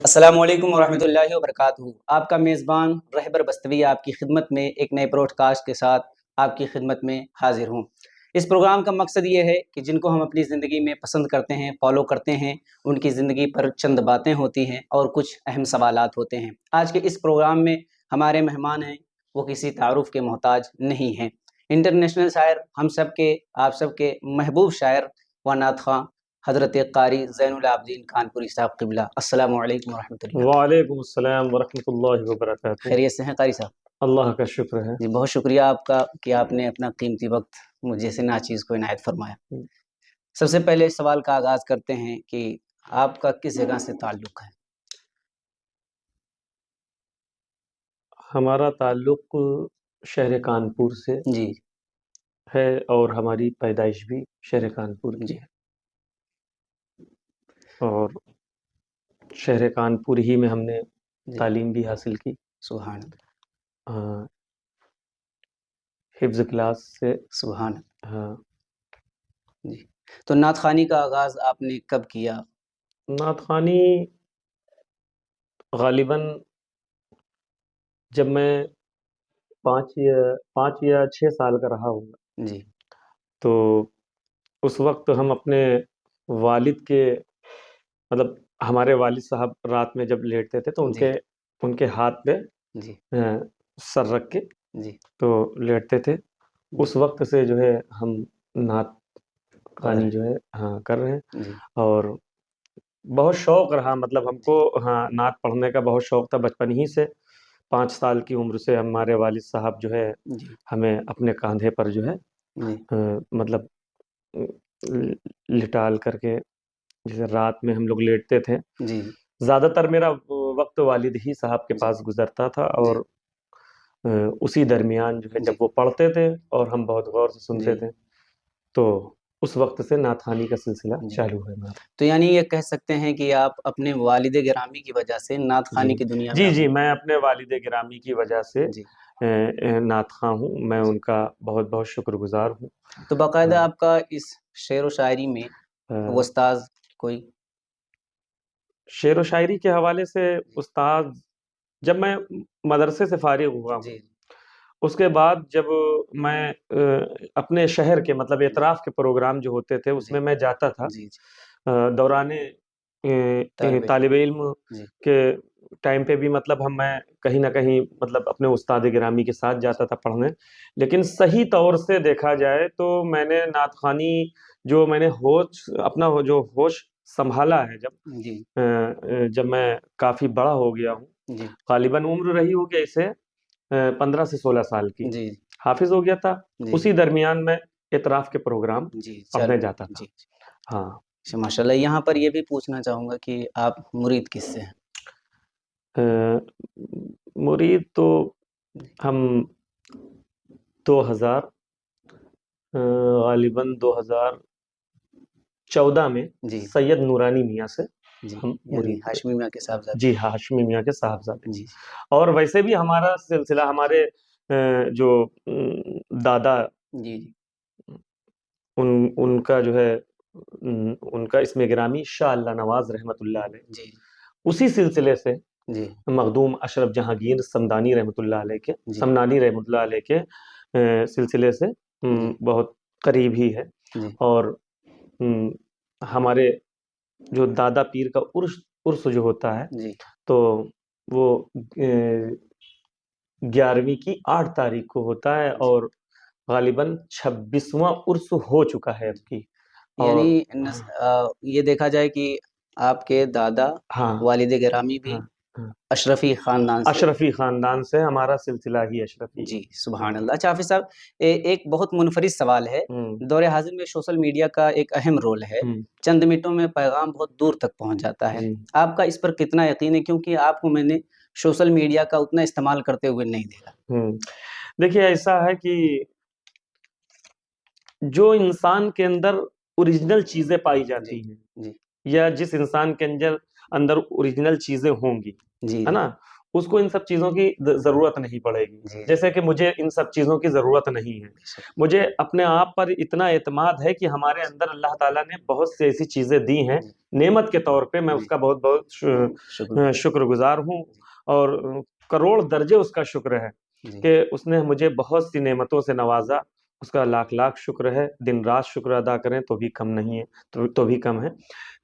السلام علیکم ورحمۃ اللہ وبرکاتہ۔ آپ کا میزبان رہبر بستوی آپ کی خدمت میں ایک نئے پروڈ کاسٹ کے ساتھ آپ کی خدمت میں حاضر ہوں۔ اس پروگرام کا مقصد یہ ہے کہ جن کو ہم اپنی زندگی میں پسند کرتے ہیں، فالو کرتے ہیں، ان کی زندگی پر چند باتیں ہوتی ہیں اور کچھ اہم سوالات ہوتے ہیں۔ آج کے اس پروگرام میں ہمارے مہمان ہیں، وہ کسی تعارف کے محتاج نہیں ہیں۔ انٹرنیشنل شاعر، ہم سب کے، آپ سب کے محبوب شاعر و نعت خواں حضرت قاری زین العابدین کانپوری صاحب قبلہ۔ السلام علیکم ورحمۃ اللہ۔ وعلیکم السلام ورحمۃ اللہ وبرکاتہ۔ خیریت سے ہیں قاری صاحب؟ اللہ کا شکر ہے جی، بہت شکریہ آپ کا کہ آپ نے اپنا قیمتی وقت مجھ جیسے ناچیز کو عنایت فرمایا۔ سب سے پہلے سوال کا آغاز کرتے ہیں کہ آپ کا کس جگہ سے تعلق ہے؟ ہمارا تعلق شہر کانپور سے جی ہے اور ہماری پیدائش بھی شہر کانپور کی جی ہے، اور شہر کانپور ہی میں ہم نے جی، تعلیم بھی حاصل کی۔ سبحان اللہ، ہاں، حفظ کلاس سے۔ سبحان اللہ۔ ہاں، جی، تو نعت خوانی کا آغاز آپ نے کب کیا؟ نعت خوانی غالباً جب میں 5 یا 6 سال کا رہا ہوں گا، جی تو اس وقت ہم اپنے والد کے، مطلب ہمارے والد صاحب رات میں جب لیٹتے تھے تو جی ان کے ہاتھ پہ جی سر رکھ کے جی، تو لیٹتے تھے۔ اس وقت سے جو ہے ہم نعت خوانی جو ہے کر رہے ہیں، جی اور بہت شوق رہا، مطلب ہم کو نعت پڑھنے کا بہت شوق تھا بچپن ہی سے۔ 5 سال کی عمر سے ہمارے والد صاحب جو ہے جی ہمیں اپنے کاندھے پر جو ہے جی مطلب لٹال کر کے، جیسے رات میں ہم لوگ لیٹتے تھے، جی زیادہ تر میرا وقت والد ہی صاحب کے جی پاس گزرتا تھا، جی اور اسی درمیان جو ہے جی جب وہ پڑھتے تھے اور ہم بہت غور سے سنتے جی تھے، تو اس وقت سے نعت خوانی کا سلسلہ جی، چالو ہے ہمارا۔ تو یعنی یہ کہہ سکتے ہیں کہ آپ اپنے والد گرامی کی وجہ سے نعت خوانی کی دنیا میں جی، میں اپنے والد گرامی کی وجہ سے جی، نعت خواں ہوں، میں ان کا بہت بہت شکر گزار ہوں۔ تو باقاعدہ آپ کا اس شعر و شاعری میں استاذ کوئی؟ شعر و شاعری کے حوالے سے استاد، جب میں مدرسے سے فارغ ہوا ہوں، جی اس کے بعد جب میں اپنے شہر کے، مطلب اعتراف کے پروگرام جو ہوتے تھے اس جی میں جاتا تھا، جی دوران طالب علم جی کے ٹائم پہ بھی، مطلب میں کہیں نہ کہیں مطلب اپنے استاد گرامی کے ساتھ جاتا تھا پڑھنے۔ لیکن صحیح طور سے دیکھا جائے تو میں نے نعت خوانی جو میں نے اپنا جو ہوش سنبھالا ہے، جی جب میں کافی بڑا ہو گیا ہوں، جی غالباً عمر رہی ہوگی اسے 15 سے 16 سال کی، جی حافظ ہو گیا تھا، جی اسی درمیان میں اعتراف کے پروگرام جی، پڑھنے چلو جاتا تھا۔ جی، ہاں، ماشاء اللہ۔ یہاں پر یہ بھی پوچھنا چاہوں گا کہ آپ مرید کس سے ہیں؟ مرید تو ہم 2000 غالباً 2014 میں جی سید نورانی میاں سے جی، ہم یعنی مرید ہوئے۔ ہاشمی میاں کے صاحبزادے؟ جی ہاں، ہاشمی میاں کے صاحبزادے۔ جی اور ویسے بھی ہمارا سلسلہ، ہمارے جو دادا، جی جی ان کا جو ہے ان کا اسم گرامی شاہ اللہ نواز رحمۃ اللہ علیہ، جی اسی سلسلے سے جی مخدوم اشرف جہانگیر سمدانی رحمۃ اللہ علیہ کے، جی سمنانی رحمۃ اللہ علیہ کے سلسلے سے بہت قریب ہی ہے۔ جی اور ہمارے جو دادا پیر کا عرس جو ہوتا ہے، جی تو وہ 11ویں کی 8 تاریخ کو ہوتا ہے، اور غالباً 26واں عرس ہو چکا ہے اب کی۔ اور یعنی یہ دیکھا جائے کہ آپ کے دادا ہاں والد گرامی بھی ہاں ہاں، اشرفی خاندان سے؟ اشرفی خاندان سے، ہمارا سلسلہ ہی اشرفی۔ جی، سبحان اللہ۔ اچھا حافظ صاحب، ایک بہت منفرد سوال ہے۔ دور حاضر میں سوشل میڈیا کا ایک اہم رول ہے، چند منٹوں میں پیغام بہت دور تک پہنچ جاتا ہے۔ آپ کا اس پر کتنا یقین ہے؟ کیونکہ آپ کو میں نے سوشل میڈیا کا اتنا استعمال کرتے ہوئے نہیں دیکھا۔ دیکھیے، ایسا ہے کہ جو انسان کے اندر اوریجنل چیزیں پائی جاتی ہیں، جی یا جس انسان کے اندر اوریجنل چیزیں ہوں گی، جی ہے نا، उसको इन सब चीजों की जरूरत नहीं पड़ेगी, जी जैसे कि मुझे इन सब चीजों की जरूरत नहीं है। मुझे अपने आप पर इतना एतमाद है कि हमारे अंदर अल्लाह ताला ने बहुत सी ऐसी चीजें दी हैं जी नेमत के तौर पे, मैं जी उसका बहुत बहुत शुक्र शुक्रगुजार हूँ, और करोड़ दर्जे उसका शुक्र है जी कि उसने मुझे बहुत सी नेमतों से नवाजा। उसका लाख लाख शुक्र है, दिन रात शुक्र अदा करें तो भी कम नहीं है, तो भी कम है।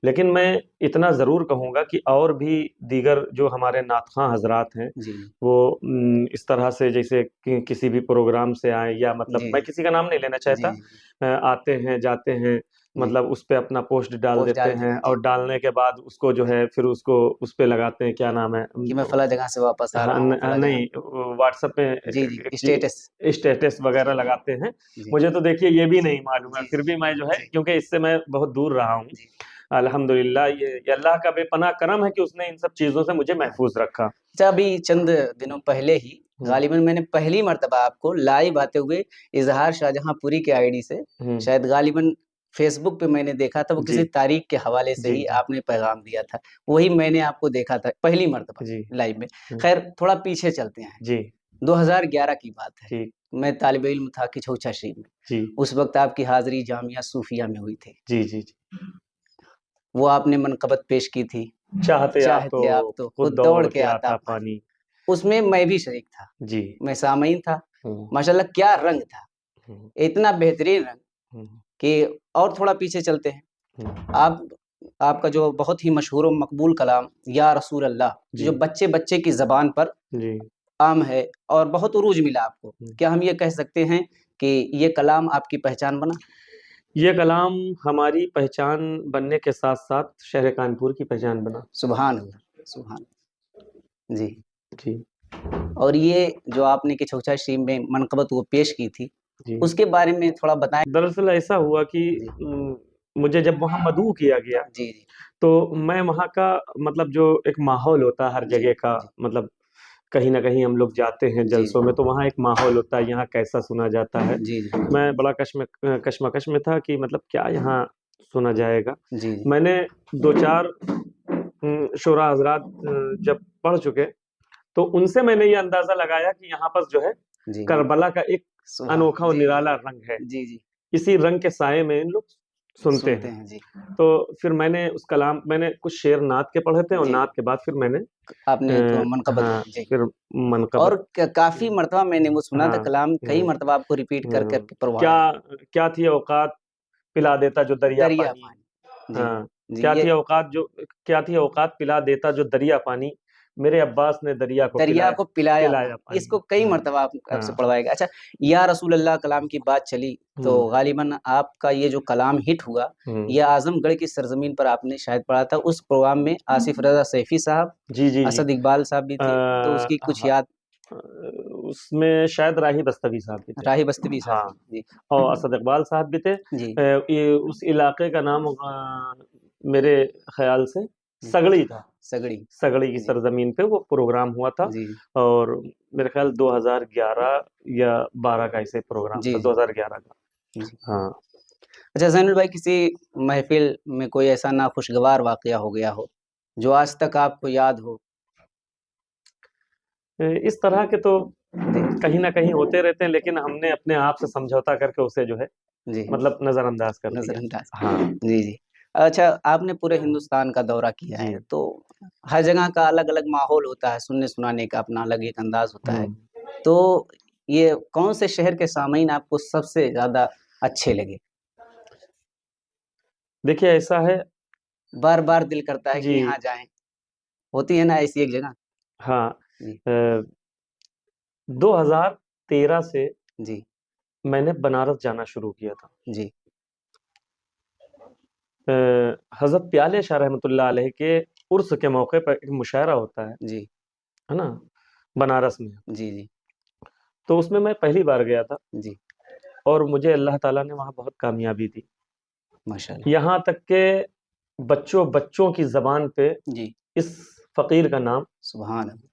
लेकिन मैं इतना ज़रूर कहूँगा कि और भी दीगर जो हमारे नातख़वां हजरात हैं, जी वो इस तरह से जैसे किसी भी प्रोग्राम से आए, या मतलब जी मैं किसी का नाम नहीं लेना चाहता, जी आते हैं जाते हैं, जी मतलब उस पे अपना पोस्ट डाल पोस्ट देते डाल हैं, देते हैं और डालने के बाद उसको जो है फिर उसको उस पे लगाते हैं, क्या नाम है, कि मैं फला जगह से वापस आ हाँ रहा हूँ, फला जगह। नहीं, व्हाट्सएप जी जी स्टेटस। पे स्टेटस वगैरह लगाते हैं। जी मुझे तो देखिए ये भी नहीं मालूम है, जी फिर भी मैं जो है, जी क्योंकि इससे मैं बहुत दूर रहा हूँ, जी। अल्हम्दुलिल्लाह ये अल्लाह का बेपनाह करम है कि उसने इन सब चीज़ों से मुझे महफूज रखा। अच्छा, अभी चंद दिनों पहले ही हम्म, गालिबन मैंने पहली मर्तबा आपको लाइव आते हुए इजहार शाहजहांपुरी के आईडी से, हम्म, शायद गालिबन फेसबुक पे मैंने देखा था, वो जी किसी तारीख के हवाले से जी ही जी आपने पैगाम दिया था, वही मैंने आपको देखा था पहली मर्तबा जी लाइव में। हम्म, खैर थोड़ा पीछे चलते हैं, जी 2011 की बात है, ठीक मैं तालिब इल्म था किछौछा शरीफ में। जी उस वक्त आपकी हाजिरी जामिया सूफिया में हुई थी, जी जी जी। वो आपने मनकबत पेश की थी, चाहते चाहते आप तो खुद खुद दौड़ दौड़ के के आता आता पानी। पानी। उसमें मैं भी शरीक था, जी। मैं सामईन था। हम्म, माशाल्लाह क्या रंग था, हम्म, इतना बेहतरीन रंग हम्म, कि। और थोड़ा पीछे चलते हैं, हम्म, आप आपका जो बहुत ही मशहूर और मकबूल कलाम या रसूल अल्लाह, जी जो बच्चे बच्चे की ज़बान पर जी आम है और बहुत उरूज मिला आपको, हम्म। क्या हम ये कह सकते हैं कि ये कलाम आपकी पहचान बना? ये कलाम हमारी पहचान बनने के साथ साथ शहर कानपुर की पहचान बना। सुभान अल्लाह, सुभान। जी। जी और ये जो आपने किछौछा शरीफ में मनक़बत वो पेश की थी, जी। उसके बारे में थोड़ा बताएँ? दरअसल ऐसा हुआ कि जी, मुझे जब वहाँ मदऊ किया गया, जी, जी, तो मैं वहाँ का मतलब जो एक माहौल होता है हर जी, जगह का, जी, मतलब कहीं न कहीं हम लोग जाते हैं जी, जलसों में, तो वहाँ एक माहौल होता है, यहाँ कैसा सुना जाता है। जी, जी, मैं बड़ा कशमकश में था कि मतलब क्या यहाँ सुना जाएगा। जी, जी, मैंने 2-4 शोरा हज़रात जब पढ़ चुके, तो उनसे मैंने ये अंदाज़ा लगाया कि यहाँ पर जो है जी, करबला का एक सुभान अनोखा और जी, निराला रंग है। जी, जी, इसी रंग के साये में इन लोग सुनते सुनते हैं। हैं, जी, तो फिर मैंने कुछ शेर नात के पढ़े थे, और जी, नात के बाद फिर मैंने आपने तो मनक़बत हाँ, जी। फिर और मनक़बत। काफ़ी मर्तबा मैंने वो सुना था हाँ, कलाम, कई हुँ, मर्तबा आपको रिपीट कर कर हुँ। के पढ़वाया क्या है। क्या थी औकात पिला देता जो दरिया दरिया पानी। पानी, जी, हाँ, जी, ये क्या थी औकात पिला देता जो दरिया पानी, मेरे अब्बास ने दरिया को दरिया को पिलाया पिलाया पानी, पानी। इसको कई हाँ, मर्तबा आपसे हाँ। पढ़वाया गया। अच्छा, या रसूल अल्लाह कलाम की बात चली, तो हुँ, गालिबन आपका ये जो कलाम हिट हुआ, हुँ। ये आज़मगढ़ की सरज़मीन पर आपने शायद पढ़ा था। उस प्रोग्राम में आसिफ रज़ा सैफ़ी साहब, जी, जी, जी। असद इकबाल साहब भी थे, तो उसकी कुछ हाँ, याद? उसमें शायद राही बस्तवी साहब भी थे। राही बस्तवी साहब, हाँ, जी, और असद इकबाल साहब भी थे। जी, ये उस इलाके का नाम मेरे ख़्याल से हुँ, सगड़ी था। सगड़ी, सगड़ी की जी, सरज़मीन पे वो प्रोग्राम हुआ था, जी, और मेरे ख़्याल 2011 या 12 का ऐसे प्रोग्राम जी, था, जी, 2011 का। जी। हाँ। अच्छा ज़ैनुल भाई, किसी महफ़िल में कोई ऐसा नाखुशगवार वाक़या हो गया हो, जो आज तक आपको याद हो? इस तरह के तो जी, कहीं न कहीं होते रहते हैं, लेकिन हमने अपने आप से समझौता करके उसे जो है जी। मतलब नज़रअंदाज़ कर दिया। नज़रअंदाज़। हाँ, जी, जी। अच्छा, आपने पूरे हिंदुस्तान का दौरा किया जी। है, तो हर जगह का अलग-अलग माहौल होता है, सुनने-सुनाने का अपना अलग एक अंदाज़ होता हुँ। है। तो ये कौन से शहर के सामईन आपको सबसे ज़्यादा अच्छे लगे? देखिए ऐसा है। बार-बार दिल करता है कि जी, यहाँ जाएँ, होती है ना ऐसी एक जगह? हाँ। जी, अ, 2013 से जी, मैंने बनारस जाना शुरू किया था। जी, अ, हज़रत प्याले शाह रहमतुल्लाह अलैह के उर्स के मौके पर एक मुशायरा होता जी, है ना? बनारस में। जी, जी, तो उसमें मैं पहली बार गया था, जी, और मुझे अल्लाह ताला ने वहाँ बहुत कामयाबी दी। माशाअल्लाह। यहाँ तक के बच्चों की ज़बान पे जी, इस फ़कीर का नाम सुभान अल्लाह। जी,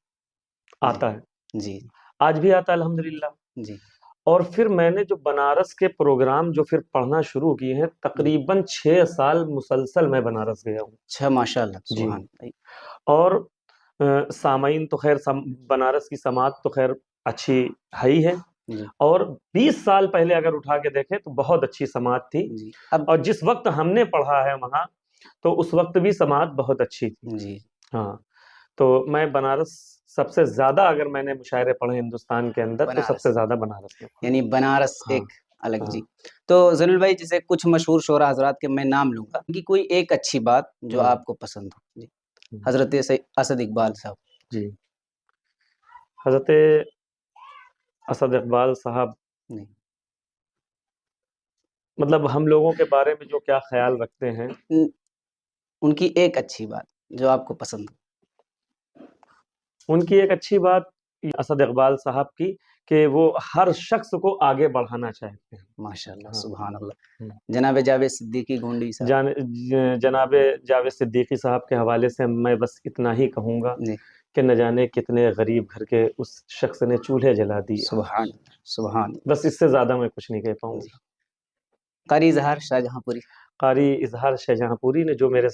आता है। जी, आज भी आता है अल्हम्दुलिल्लाह। जी, और फिर मैंने जो बनारस के प्रोग्राम जो फिर पढ़ना शुरू किए हैं, जी। तकरीबन 6 साल मुसलसल मैं बनारस गया हूँ। अच्छा, माशाअल्लाह, जी। सुभान अल्लाह। और سامعین تو خیر بنارس کی سماعت تو خیر اچھی ہے ہی ہے، جی اور 20 سال پہلے اگر اٹھا کے دیکھیں تو بہت اچھی سماعت تھی، جی اب اور جس وقت ہم نے پڑھا ہے وہاں تو اس وقت بھی سماعت بہت اچھی تھی۔ جی ہاں، تو میں بنارس سب سے زیادہ، اگر میں نے مشاعرے پڑھے ہندوستان کے اندر تو سب بنارس سے زیادہ بنارس میں پڑھے۔ یعنی بنارس ہاں ایک الگ ہاں جی۔ تو زلیل بھائی جیسے کچھ مشہور شعراء حضرات کے میں نام لوں گا کہ کوئی ایک اچھی بات جو ہوں، آپ کو پسند ہو جی، حضرت اسد اقبال صاحب۔ جی، حضرت اسد اقبال صاحب جی مطلب ہم لوگوں کے بارے میں جو کیا خیال رکھتے ہیں، ان کی ایک اچھی بات جو آپ کو پسند ہو۔ ان کی ایک اچھی بات اسد اقبال صاحب کی کہ وہ ہر شخص کو آگے بڑھانا چاہتے ہیں۔ ماشاء اللہ، ہاں، سبحان اللہ۔ ہوں۔ جناب جاوید صدیقی گونڈی صاحب۔ جناب جاوید صدیقی صاحب کے حوالے سے میں بس اتنا ہی کہوں گا جی کہ نہ جانے کتنے غریب گھر کے اس شخص نے چولہے جلا دیے، سبحان اللہ، سبحان بس اس سے زیادہ میں کچھ نہیں کہہ پاؤں اللہ۔ گا۔ قاری اظہار شاہ جہاں پوری۔ قاری اظہار شاہجہاں پوری نے جو میرے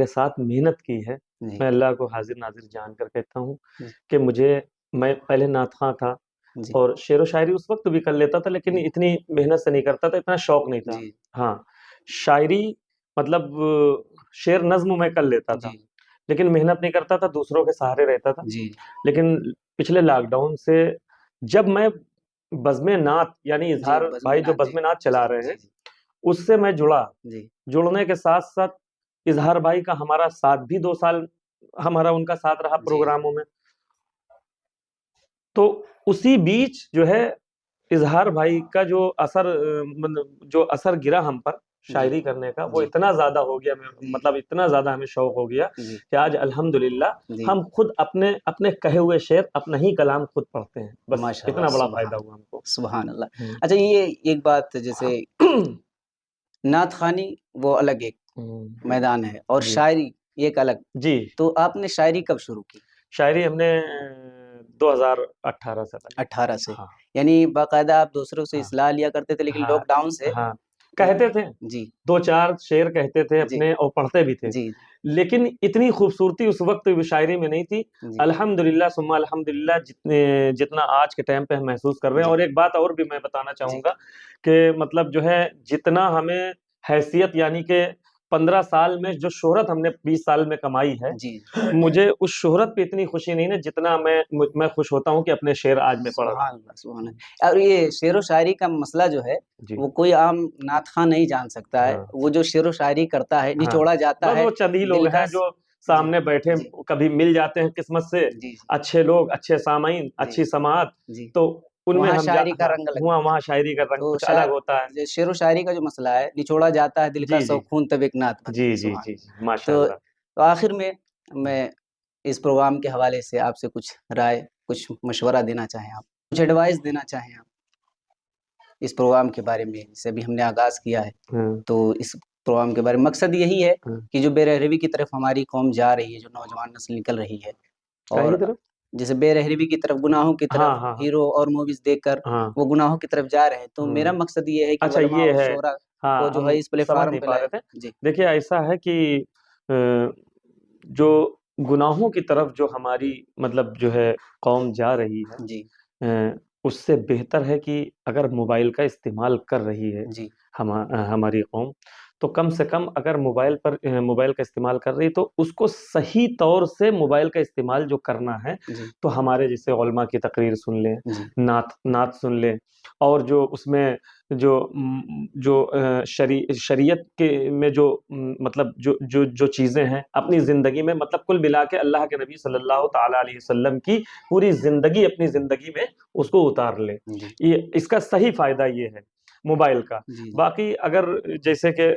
ساتھ محنت کی ہے، جی میں اللہ کو حاضر ناظر جان کر کہتا ہوں جی کہ میں پہلے نعت خواں تھا جی اور شعر و شاعری اس وقت بھی کر لیتا تھا، لیکن جی اتنی محنت سے نہیں کرتا تھا، اتنا شوق نہیں تھا۔ جی ہاں، شاعری مطلب شعر نظم میں کر لیتا تھا، جی لیکن محنت نہیں کرتا تھا، دوسروں کے سہارے رہتا تھا۔ جی لیکن پچھلے لاک ڈاؤن سے جب میں بزم نعت یعنی جی اظہار بھائی جو جی بزم نعت چلا جی رہے ہیں جی اس سے میں جڑا، جی جڑنے کے ساتھ ساتھ اظہار بھائی کا ہمارا ساتھ بھی 2 سال ہمارا ان کا ساتھ رہا جی پروگراموں میں، تو اسی بیچ جو ہے اظہار بھائی کا جو اثر گرا ہم پر جی شاعری کرنے کا، وہ جی اتنا زیادہ ہو گیا، جی مطلب اتنا زیادہ ہمیں شوق ہو گیا جی کہ آج الحمدللہ جی ہم خود اپنے کہے ہوئے شعر، اپنا ہی کلام خود پڑھتے ہیں، بس ماشاء اللہ، اتنا بڑا سبحان فائدہ ہوا ہم کو۔ سبحان اللہ۔ اچھا یہ ایک بات جیسے نعت خوانی وہ الگ ایک میدان ہے اور جی شاعری ایک الگ، جی، تو آپ نے شاعری کب شروع کی؟ شاعری ہم نے 2018 سے پہلے۔ 18 سے، ہاں یعنی باقاعدہ آپ دوسروں سے ہاں اصلاح لیا کرتے تھے لیکن ہاں لاک ڈاؤن سے ہاں، کہتے تھے جی 2-4 شعر کہتے تھے جی اپنے اور پڑھتے بھی تھے، جی لیکن اتنی خوبصورتی اس وقت شاعری میں نہیں تھی۔ جی الحمدللہ ثم الحمدللہ جتنا آج کے ٹائم پہ ہم محسوس کر رہے ہیں۔ جی اور ایک بات اور بھی میں بتانا جی چاہوں گا کہ مطلب جو ہے جتنا ہمیں حیثیت یعنی کہ 15 سال میں جو شہرت ہم نے 20 سال میں کمائی ہے، جی مجھے اس شہرت پہ اتنی خوشی نہیں ہے جتنا میں خوش ہوتا ہوں کہ اپنے شعر آج میں پڑھ رہا سبحان اللہ، سبحان اللہ۔ اور یہ شعر و شاعری کا مسئلہ جو ہے ہوں۔ جی وہ کوئی عام نعت خواں نہیں جان سکتا ہے، ہاں وہ جو شعر و شاعری کرتا ہے ہاں، نچوڑا جاتا بس ہے وہ چند ہی لوگ دل کا ہیں جو جی سامنے بیٹھے جی کبھی مل جاتے ہیں قسمت سے، جی اچھے لوگ، اچھے سامعین، جی اچھی سماعت، جی تو ان میں وہاں ہم شاعری کا ہاں، رنگ لگتا ہے۔ وہاں شاعری کا رنگ تو کچھ الگ ہوتا ہے۔ شعر و شاعری کا جو مسئلہ ہے نچوڑا جاتا ہے دل کا جی جی سو خون تب ایک نعت بنتی جی ہے، جی سبحان جی اللہ۔ ماشاء تو اللہ۔ تو آخر میں اس پروگرام کے حوالے سے آپ سے کچھ رائے، کچھ مشورہ دینا چاہیں آپ، کچھ ایڈوائس دینا چاہیں آپ اس پروگرام کے بارے میں، جسے ابھی ہم نے آغاز کیا ہے، ہاں تو اس پروگرام کے بارے میں مقصد یہی ہے ہاں، کہ جو بے رہروی کی طرف ہماری قوم جا رہی ہے، جو نوجوان نسل نکل رہی ہے، کہیں اور کی طرف؟ جیسے بے رہروی کی طرف، گناہوں کی طرف، ہاں ہاں ہیرو اور موویز دیکھ کر ہاں وہ گناہوں کی طرف جا رہے ہیں، تو ہاں، میرا مقصد یہ ہے کہ اچھا علماء یہ اور ہے، شعراء ہاں کو جو ہم ہے اس پلیٹ سمجھ فارم نہیں پہ پا لائے۔ رہے تھے۔ جی دیکھیے ایسا ہے کہ جو گناہوں کی طرف جو ہماری مطلب جو ہے قوم جا رہی ہے، جی اس سے بہتر ہے کہ اگر موبائل کا استعمال کر رہی ہے جی ہماری قوم، تو کم سے کم اگر موبائل کا استعمال کر رہی تو اس کو صحیح طور سے موبائل کا استعمال جو کرنا ہے، جی تو ہمارے جیسے علماء کی تقریر سن لیں، جی نعت سن لیں، اور جو اس میں جو شریعت کے میں جو مطلب جو چیزیں ہیں اپنی زندگی میں، مطلب کل ملا کے اللہ کے نبی صلی اللہ تعالیٰ علیہ وسلم کی پوری زندگی اپنی زندگی میں اس کو اتار لے، جی اس کا صحیح فائدہ یہ ہے موبائل کا۔ جی باقی اگر جیسے کہ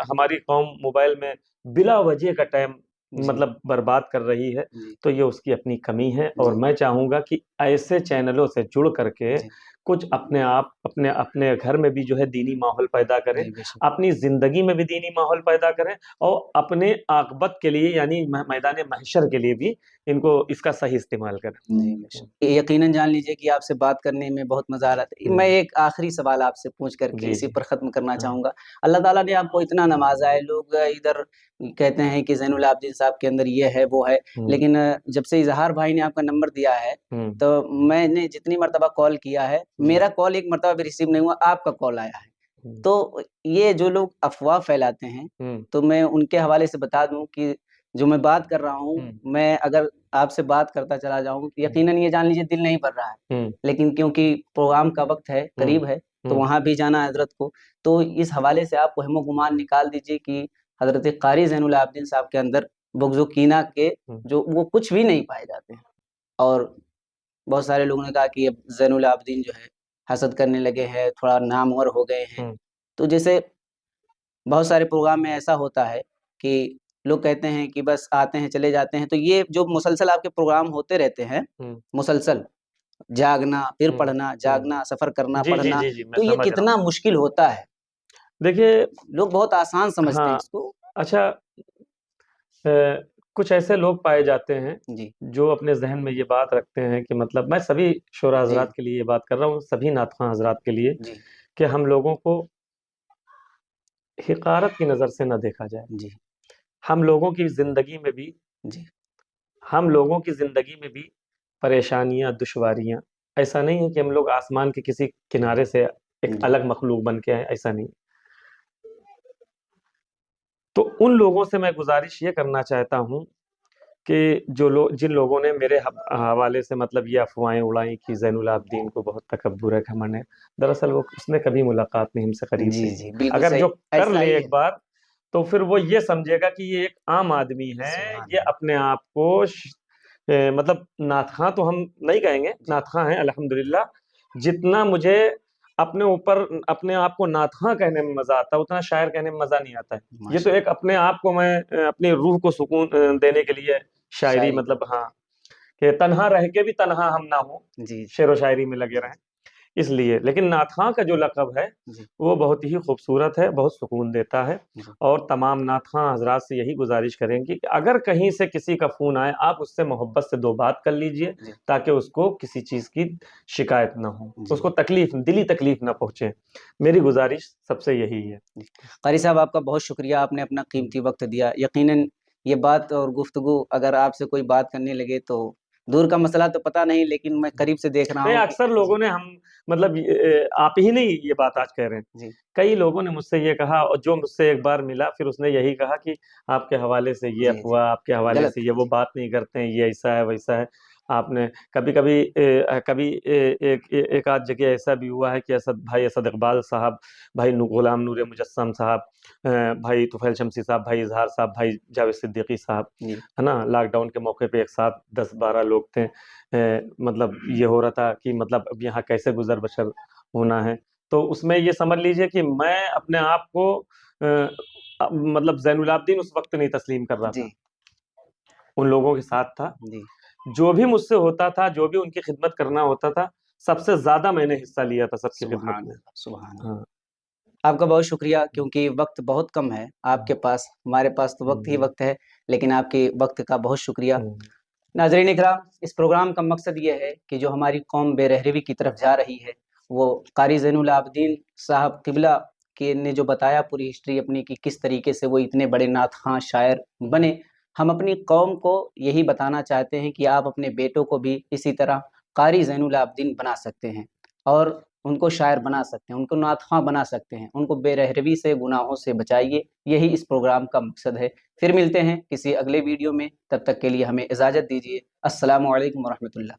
ہماری قوم موبائل میں بلا وجہ کا ٹائم جی مطلب برباد کر رہی ہے، جی تو یہ اس کی اپنی کمی ہے، اور جی میں چاہوں گا کہ ایسے چینلوں سے جڑ کر کے جی कुछ अपने आप अपने अपने घर में भी जो है दीनी माहौल पैदा करें, जी बेशक अपनी जिंदगी में भी दीनी माहौल पैदा करें, और अपने आकबत के लिए यानी मैदान महशर के लिए भी इनको इसका सही इस्तेमाल करें। जी बेशक। यकीनन जान लीजिए कि आपसे बात करने में बहुत मज़ा आ रहा था। मैं एक आखिरी सवाल आपसे पूछ करके जी इसी जी पर ख़त्म करना हाँ चाहूँगा। अल्लाह ताला ने आपको इतना नवाज़ा है, लोग इधर कहते हैं कि ज़ैनुल आबिदीन साहब के अंदर ये है, वो है, लेकिन जब से इज़हार भाई ने आपका नंबर दिया है, तो मैंने जितनी मर्तबा कॉल किया है, मेरा कॉल एक मर्तबा भी रिसीव नहीं हुआ, आपका कॉल आया है। तो ये जो लोग अफ़वाह फैलाते हैं, तो मैं उनके हवाले से बता दूँ कि जो मैं बात कर रहा हूँ, मैं अगर आपसे बात करता चला जाऊँ, यकीनन ये जान लीजिए दिल नहीं भर रहा है। लेकिन क्योंकि प्रोग्राम का वक़्त है, करीब है, तो वहाँ भी जाना है हज़रत को। तो इस हवाले से आप वहमो-गुमान निकाल दीजिए कि हज़रत क़ारी ज़ैनुल आबिदीन साहब के अंदर बुग़्ज़-ओ कीना के जो वो कुछ भी नहीं पाए जाते हैं। और बहुत सारे लोगों ने कहा कि अब ज़ैनुल आबिदीन जो है हसद करने लगे हैं, थोड़ा नामवर हो गए हैं। तो जैसे बहुत सारे प्रोग्राम में ऐसा होता है कि लोग कहते हैं कि बस आते हैं, चले जाते हैं। तो ये जो मुसलसल आपके प्रोग्राम होते रहते हैं, मुसलसल जागना, फिर पढ़ना, जागना, सफ़र करना, जी जी पढ़ना, जी जी मैं तो ये समझ रहा हूँ। कितना मुश्किल होता है। देखिए, लोग बहुत आसान समझते हैं हाँ, इसको। अच्छा, कुछ ऐसे लोग पाए जाते हैं जी, जो अपने ज़हन में ये बात रखते हैं कि मतलब मैं सभी शोरा जी, हज़रात के लिए ये बात कर रहा हूँ, सभी नातख़वां हज़रात के लिए, जी, कि हम लोगों को हिक़ारत की नज़र से ना देखा जाए। जी, हम लोगों की ज़िंदगी में भी जी, हम लोगों की ज़िंदगी में भी परेशानियाँ, दुश्वारियाँ, ऐसा नहीं है कि हम लोग आसमान के किसी किनारे से एक जी, अलग मख़लूक़ बन के आए, ऐसा नहीं। तो उन लोगों से मैं गुज़ारिश ये करना चाहता हूँ कि जो लोग जिन लोगों ने मेरे हवाले से मतलब ये अफ़वाहें उड़ाई कि ज़ैनुल आबिदीन को बहुत तकब्बुर है, घमंड है। दरअसल वो उसने कभी मुलाकात नहीं हमसे करीब जी, से जी, की। बिल्कुल अगर सही, जो कर ऐसा ले ही एक है। बार, तो फिर वो ये समझेगा कि ये एक आम आदमी है, सुभान ये अल्लाह। अपने आप को मतलब नातख़वां तो हम नहीं कहेंगे, जी, नातख़वां हैं अल्हम्दुलिल्लाह। जितना मुझे अपने ऊपर अपने आप को नातख़वां कहने में मज़ा आता है, उतना शायर कहने में मज़ा नहीं आता है। ये तो एक माशाअल्लाह, अपने आप को मैं अपनी रूह को सुकून देने के लिए शायरी शायरी मतलब, करते हाँ, कि तन्हा रह के भी तन्हा हम ना हों, हैं। जी, शेर व शायरी में लगे जी, रहें, इसलिए। लेकिन नातख़वां का जो लक़ब है, जी, वो बहुत ही खूबसूरत है, बहुत सुकून देता है, जी, और तमाम नातख़वां हज़रात से यही गुज़ारिश करेंगे कि अगर कहीं से किसी का फ़ोन आए, आप उससे मोहब्बत से 2 बात कर लीजिए, जी, ताकि उसको किसी चीज़ की शिकायत ना हो, जी, उसको जी। तकलीफ़ दिली तकलीफ़ ना पहुँचे। मेरी गुज़ारिश सबसे यही है। जी। क़ारी साहब आपका बहुत शुक्रिया, आपने अपना हुँ। कीमती वक़्त दिया। यकीनन ये बात और गुफ्तगू अगर आपसे कोई बात करने लगे तो दूर का मसला तो पता नहीं, लेकिन मैं करीब से देख रहा नहीं, हूँ कि अक्सर जी, लोगों ने हम मतलब आप ही नहीं ये बात आज कह रहे हैं। जी, कई लोगों ने मुझसे ये कहा, और जो मुझसे एक बार मिला फिर उसने यही कहा कि आपके हवाले से ये जी, जी, अफ़वाह, आपके हवाले गलत से ये है। वो जी, बात नहीं करते हैं, ये ऐसा है, वैसा है। आपने कभी-कभी कभी एक आध जगह ऐसा भी हुआ है कि असद इक़बाल साहब, भाई ग़ुलाम नूर मुजस्सम साहब, भाई तुफ़ैल शम्सी साहब, भाई इज़हार साहब, भाई जावेद सिद्दीकी साहब, जी, है ना? लॉकडाउन के मौके पे एक साथ 10-12 लोग थे। मतलब ये हो रहा था कि मतलब अब यहाँ कैसे गुज़र-बसर होना है। तो उसमें ये समझ लीजिए कि मैं अपने आप को मतलब ज़ैनुल आबिदीन उस वक़्त नहीं तस्लीम कर रहा जी, था। उन लोगों के साथ था। जी। जो भी मुझसे होता था, जो भी उनकी खिदमत करना होता था, सबसे ज़्यादा मैंने हिस्सा लिया था सबकी खिदमत सुभान में। अल्लाह, सुभान अल्लाह। हाँ। आपका बहुत शुक्रिया क्योंकि वक़्त बहुत कम है हुँ, आपके पास, हमारे पास तो वक़्त ही हुँ, वक़्त है, लेकिन आपके वक़्त का बहुत शुक्रिया। हुँ, नाज़रीन इकराम, इस प्रोग्राम का मकसद ये है कि जो हमारी कौम बेरहरवी की तरफ जा रही है, वो क़ारी ज़ैनुल आबिदीन साहब क़िबला के ने जो बताया पूरी हिस्ट्री अपनी कि किस तरीके से वो इतने बड़े नात ख़ां शायर बने। हम अपनी कौम को यही बताना चाहते हैं कि आप अपने बेटों को भी इसी तरह क़ारी ज़ैनुल आबिदीन बना सकते हैं और उनको शायर बना सकते हैं, उनको नात ख़वां बना सकते हैं, उनको बेरहरवी से, गुनाहों से बचाइए, यही इस प्रोग्राम का मकसद है। फिर मिलते हैं किसी अगले वीडियो में, तब तक के लिए हमें इजाज़त दीजिए। अस्सलामु अलैकुम व रहमतुल्लाह।